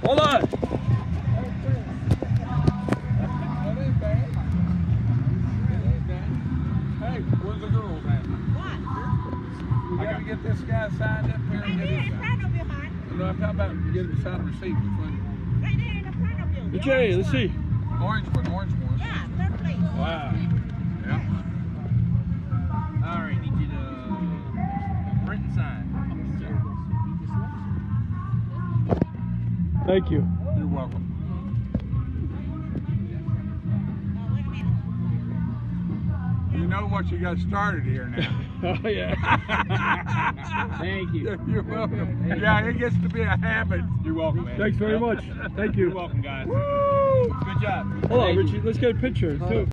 Hold on. That ain't bad. It ain't bad. Hey, where's the girls at? What? We gotta get this guy signed up here Right and get there his in front of you, hon. No, I'm talking about getting the signed receipt. Which one? Right there in the front of you. The Okay, orange let's one. see. Orange one, orange one. Yeah, third place. Wow. Yeah. All right, need you to print and sign. Thank you. You're welcome. Oh, wait a minute. You know what you got started here now. Oh, yeah. Thank you. You're welcome. Yeah, it gets to be a habit. You're welcome, man. Thanks very much. Thank You're you. welcome, guys. Woo! Good job. Hold on, Thank you. Richie. Let's get a picture, too.